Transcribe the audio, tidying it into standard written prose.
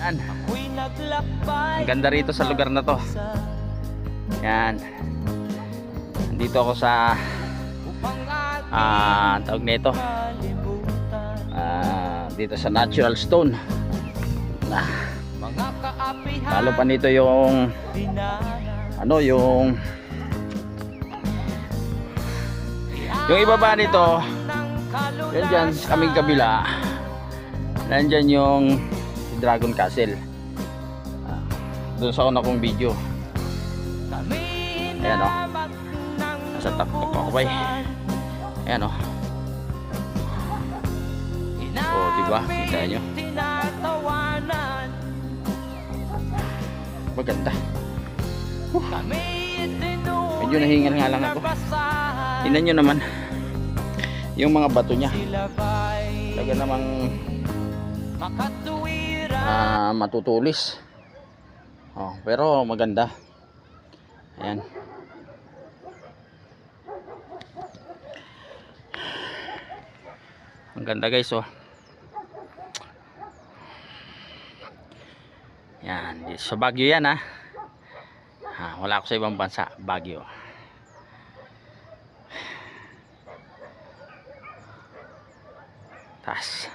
Yan. Ang ganda rito sa lugar na to. Yan. Nandito ako sa tawag nito. Dito sa Natural Stone. Lalo pa nito yung yung ibaba nito. Yan dyan sa kaming kabila. Nandyan yung Dragon Castle. Doon sa una kong video. Ayan o. Nasa taktok ako ba eh. Ayan o. O diba? Kita nyo. Maganda. Medyo nahingal nga lang ako. Tingnan nyo naman yung mga bato nya. Talaga namang matutulis. Pero maganda. Ayan. Ang ganda guys oh. Yan, sa Baguio yan ha. Wala ako sa ibang bansa, Baguio. Tas